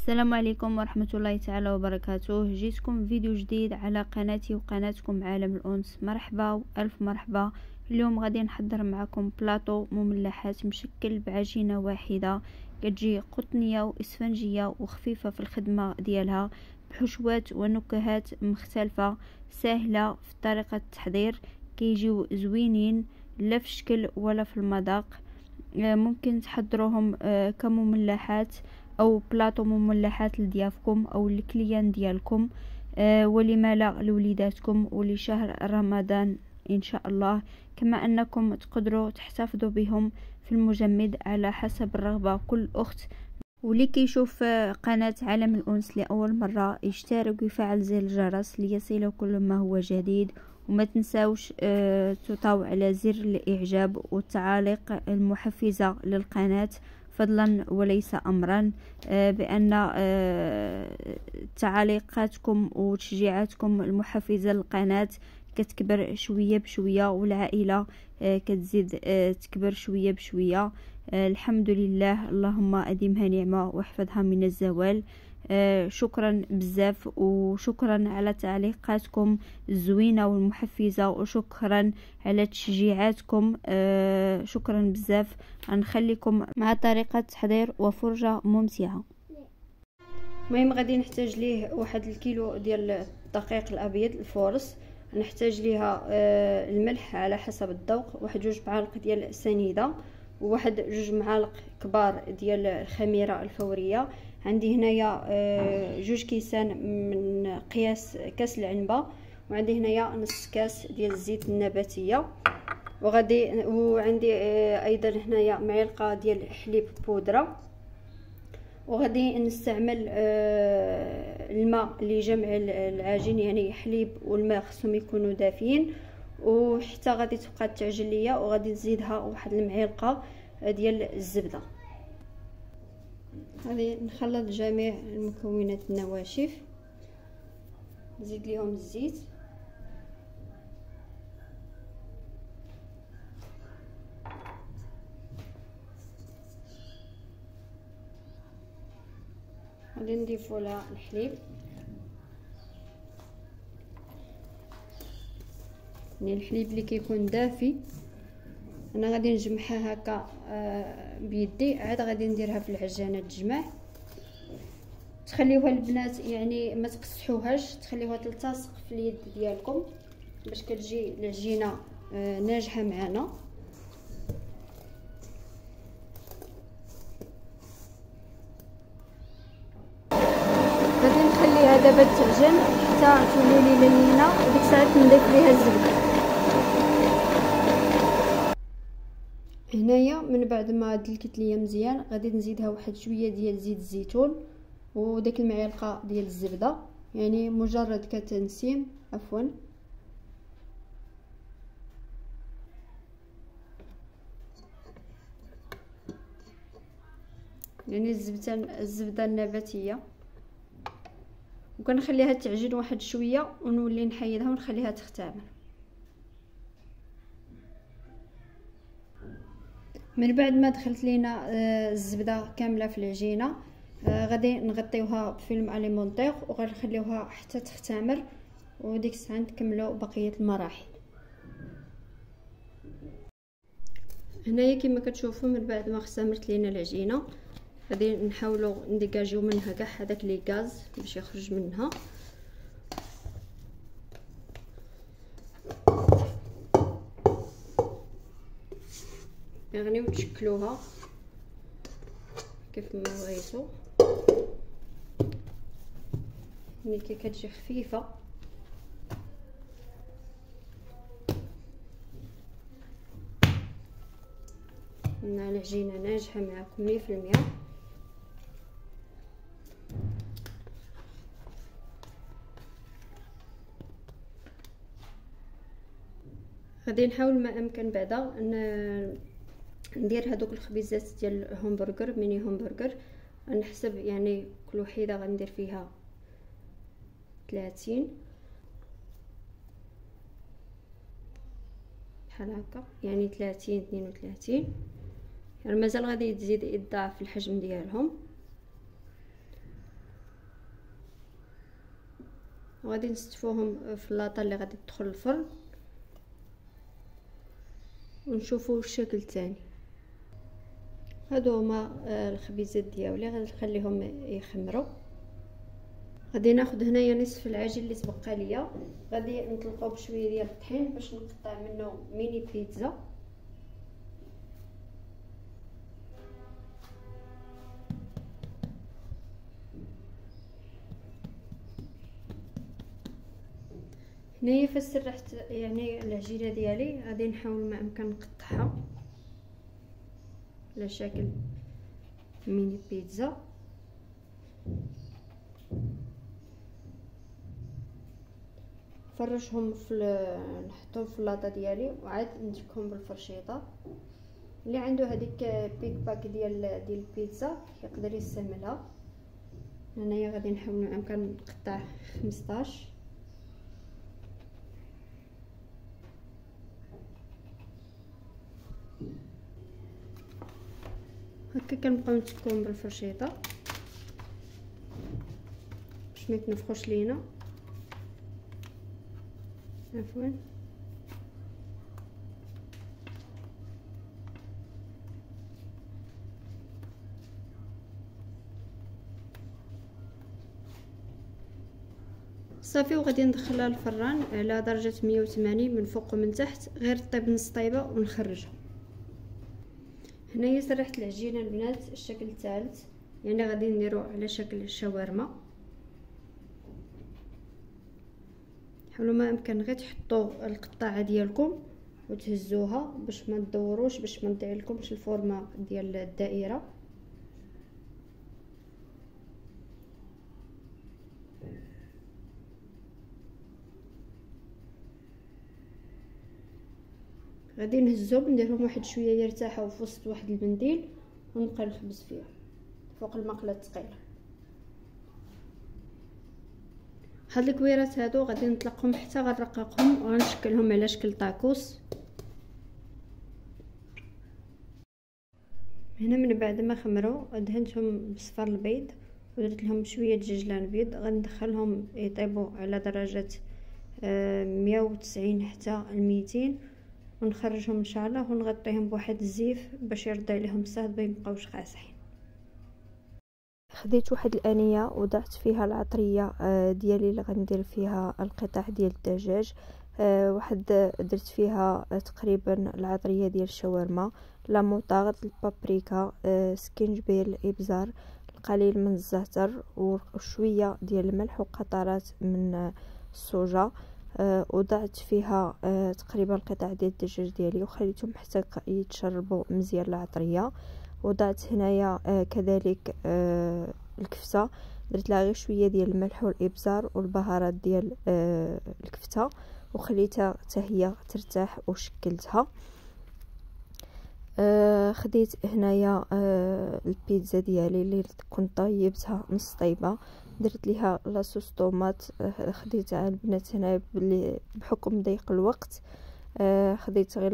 السلام عليكم ورحمة الله تعالى وبركاته. جيتكم فيديو جديد على قناتي وقناتكم عالم الأنس. مرحبا وألف مرحبا. اليوم غادي نحضر معكم بلاطو مملحات مشكل بعجينة واحدة، كتجي قطنية واسفنجية وخفيفة في الخدمة ديالها، بحشوات ونكهات مختلفة سهلة في طريقة التحضير، كيجيو زوينين لا في الشكل ولا في المذاق. ممكن تحضروهم كمملحات او بلاطو مملحات لضيافكم او الكليان ديالكم، ولما لا لوليداتكم ولشهر رمضان ان شاء الله. كما انكم تقدروا تحتفظوا بهم في المجمد على حسب الرغبة كل اخت. واللي كيشوف قناة عالم الأنس لأول مرة يشترك ويفعل زر الجرس ليصله كل ما هو جديد، وما تنساوش تطاو على زر الإعجاب والتعاليق المحفزة للقناة، فضلا وليس أمرا، بأن تعاليقاتكم وتشجيعاتكم المحفزة للقناة كتكبر شوية بشوية، والعائلة كتزيد تكبر شوية بشوية. الحمد لله، اللهم أديمها نعمة واحفظها من الزوال. شكرا بزاف، وشكرا على تعليقاتكم الزوينة والمحفزة، وشكرا على تشجيعاتكم. شكرا بزاف. غنخليكم مع طريقة تحضير وفرجة ممتعة. المهم غادي نحتاج ليه واحد الكيلو ديال الدقيق الابيض الفورس، نحتاج ليها الملح على حسب الذوق، واحد 2 معالق ديال السنيده، وواحد 2 معالق كبار ديال الخميره الفوريه. عندي هنايا 2 كيسان من قياس كاس العنبه، وعندي هنايا نص كاس ديال الزيت النباتيه، وعندي ايضا هنايا معلقه ديال حليب بودره. وغادي نستعمل الماء لجمع العجين، يعني حليب والماء خصهم يكونوا دافيين، وحتى غادي تبقى تعجن ليا. وغادي نزيدها واحد المعلقه ديال الزبده. غادي نخلط جميع المكونات النواشف، نزيد ليهم الزيت، غادي نضيفوا لها الحليب، يعني الحليب اللي كيكون دافي. انا غادي نجمعها هكا بيدي، عاد غادي نديرها في العجانه تجمع. تخليوها البنات يعني ما تقصحوهاش، تخليوها تلتصق في اليد ديالكم باش كتجي العجينه ناجحه معنا. غادي نخليها دابا تعجن حتى تولي لي لينه، وديك الساعه نضيف ليها الزبده. هنايا من بعد ما دلكت ليا مزيان غادي نزيدها واحد شويه ديال زيت الزيتون وديك المعلقه ديال الزبده، يعني مجرد كتنسيم عفوا. يعني الزبده النباتيه، وكنخليها تعجن واحد شويه ونولي نحيدها ونخليها تختمر. من بعد ما دخلت لينا الزبده كامله في العجينه، غادي نغطيوها بفيلم اليمونطيغ وغنخليوها حتى تختمر، وديك الساعه نكملوا بقيه المراحل. هنايا كما كتشوفوا من بعد ما اختمرت لينا العجينه غادي نحاولوا نديكاجيو منها كاع هذاك لي غاز باش يخرج منها. يعني وتشكلوها كيف ما بغيتو، ملي كتجي خفيفه. العجينه ناجحه معكم 100%. غادي نحاول ما امكن بعدا ندير هذوك الخبيزات ديال الهمبرغر، ميني همبرغر. نحسب يعني كل وحيده غندير فيها 30 بحال هكا، يعني 30 32. يعني مازال غادي تزيد يضاعف الحجم ديالهم. وغادي نستفوهم في اللاطه اللي غادي تدخل الفرن ونشوفوا الشكل الثاني. هادو هما الخبيزات ديالي غادي نخليهم يخمروا. غادي ناخذ هنايا نصف العجين اللي تبقى ليا، غادي نطلقوه بشويه ديال الطحين باش نقطع منه ميني بيتزا. هنايا فاش سرحت يعني العجينه ديالي غادي نحاول ما امكن نقطعها على شكل ميني بيتزا. نفرشهم نحطهم في اللاطه ديالي وعاد نتكهم بالفرشيطه. اللي عنده هذيك بيك باك ديال البيتزا يقدر يستعملها. هنايا غادي نحاول ما امكن نقطع 15. هكا كنبقاو نتكوم بالفرشيطه باش ما يتنفخوش لينا. عفوا صافي، وغادي ندخلها للفران على درجه 180 من فوق ومن تحت، غير طيب نص طيبه ونخرجها. هنايا سرحت العجينه البنات الشكل الثالث، يعني غادي نديرو على شكل الشاورما. حاولوا ما امكن غير تحطوا القطاعه ديالكم وتهزوها باش ما تدوروش، باش ما نضيع لكمش الفورمه ديال الدائره. غادي نهزهم نديرهم واحد شويه يرتاحوا في وسط واحد المنديل ونبقى نخبز فيها فوق المقله الثقيله. هاد الكويرات هادو غادي نطلقهم حتى غنرققهم وغنشكلهم على شكل طاكوس. هنا من بعد ما خمروا دهنتهم بصفار البيض ودرت لهم شويه دجاج الابيض. غندخلهم يطيبوا على درجه 190 حتى 200 ونخرجهم ان شاء الله ونغطيهم بواحد الزيف باش يرد عليهم الصهد ما يبقاوش قاصحين. خديت واحد الانيه وضعت فيها العطريه ديالي اللي غندير فيها القطع ديال الدجاج. درت فيها تقريبا العطريه ديال الشاورما، لا موطارد، البابريكا، سكينجبير، الابزار، القليل من الزعتر وشويه ديال الملح وقطرات من الصوجا. وضعت فيها تقريبا القطع ديال الدجاج ديالي وخليتهم حتى يتشربوا مزيان العطريه. وضعت هنايا كذلك الكفته، درت لها غير شويه ديال الملح والابزار والبهارات ديال الكفته وخليتها حتى هي ترتاح وشكلتها. خديت هنايا البيتزا ديالي اللي كنت طيبتها نص طيبه، درت ليها لاصوص طوماط. خديتها البنات هنا بحكم ضيق الوقت خديت غير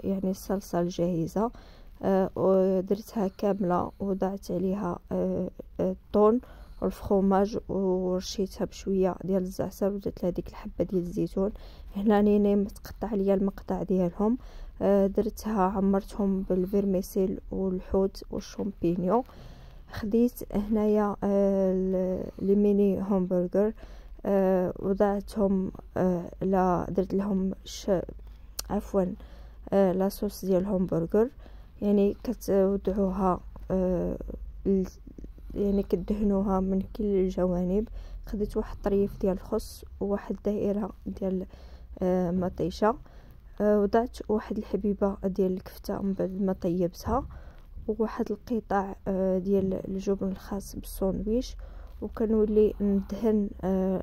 يعني الصلصه الجاهزه ودرتها كامله وضعت عليها الطون والفخوماج ورشيتها بشويه ديال الزعتر ودرت لها ديك الحبه ديال الزيتون. هنا راني متقطع ليا المقطع ديالهم، درتها عمرتهم بالفيرميسيل والحوت والشامبينيون. خديت هنايا لي ميني همبرجر وضعتهم درت لهم عفوا لاصوص ديال الهمبرجر، يعني كتوضعوها يعني كدهنوها من كل الجوانب. خديت واحد طريف ديال الخس وواحد دائره ديال مطيشه. وضعت واحد الحبيبه ديال الكفته من بعد ما طيبتها وواحد القطع ديال الجبن الخاص بالساندويش، وكنولي ندهن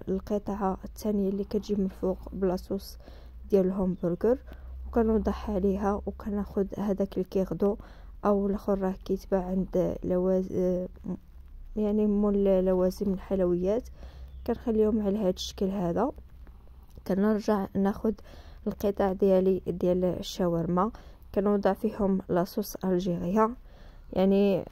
القطعه الثانيه اللي كتجي من فوق بلاصوص ديال الهمبرجر وكنوضعها عليها. وكناخذ هذاك الكيغدو او الاخر راه كيتباع عند يعني مول لوازم الحلويات، كنخليهم على هذا الشكل هذا. كنرجع ناخذ القطع ديالي ديال الشاورما كنوضع فيهم لاصوص الجيريا يعني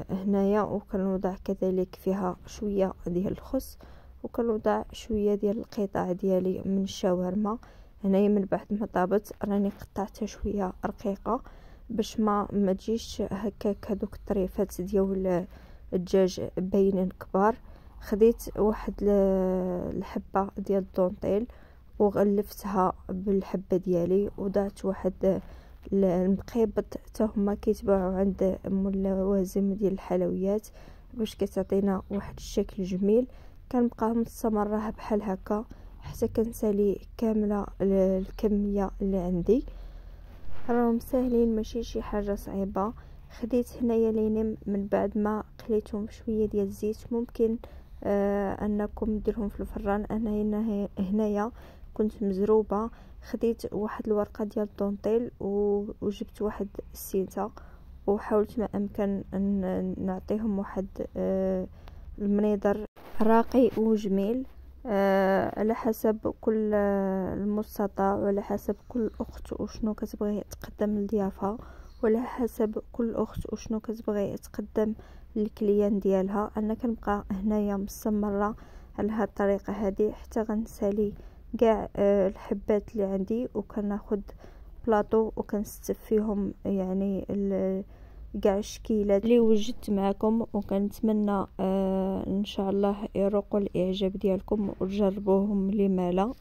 هنايا، وكنوضع كذلك فيها شويه ديال الخس وكنوضع شويه ديال القطع ديالي من الشاورما. هنايا من بعد ما طابت راني قطعتها شويه رقيقه باش ما تجيش هكاك هذوك الطريفات ديال الدجاج باينين كبار. خديت واحد الحبه ديال الدونطيل وغلفتها بالحبه ديالي، وضعت واحد المقيبط حتى هما كيتباعوا عند ملوازم ديال الحلويات باش كتعطينا واحد الشكل جميل. كنبقى مستمره بحال هكا حتى كنسالي كامله الكميه اللي عندي. راهم ساهلين ماشي شي حاجه صعيبه. خديت هنايا لينم من بعد ما قليتهم شويه ديال الزيت، ممكن انكم ديرهم في الفران. انا هنايا كنت مزروبه، خديت واحد الورقه ديال الدونطيل وجبت واحد السينته وحاولت ما امكن ان نعطيهم واحد المنيضر راقي وجميل على حسب كل المستطاع، وعلى حسب كل اخت وشنو كتبغي تقدم لضيافها، وعلى حسب كل اخت وشنو كتبغي تقدم للكليان ديالها. انا كنبقى هنايا مستمره على هاد الطريقه هذه حتى غنسالي كاع الحبات اللي عندي، وكناخد بلاطو وكنستف فيهم يعني كاع الشكيلات اللي وجدت معكم. وكنتمنى ان شاء الله يروقوا الاعجاب ديالكم وتجربوهم لما لا.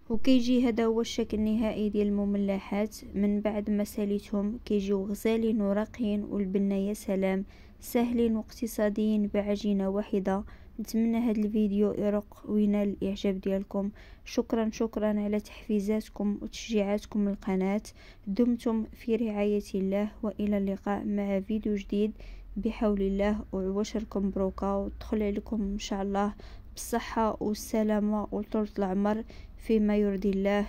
وكيجي هذا هو الشكل النهائي ديال المملحات. من بعد ما ساليتهم كيجيو غزالين وراقيين، والبنه يا سلام، سهلين واقتصاديين بعجينه واحده. نتمنى هذا الفيديو يروق وينال الاعجاب ديالكم. شكرا على تحفيزاتكم وتشجيعاتكم للقناه. دمتم في رعايه الله، والى اللقاء مع فيديو جديد بحول الله. وعواشركم بروكا، وتدخل عليكم ان شاء الله بالصحه والسلامه وطولة العمر فيما يرضي الله.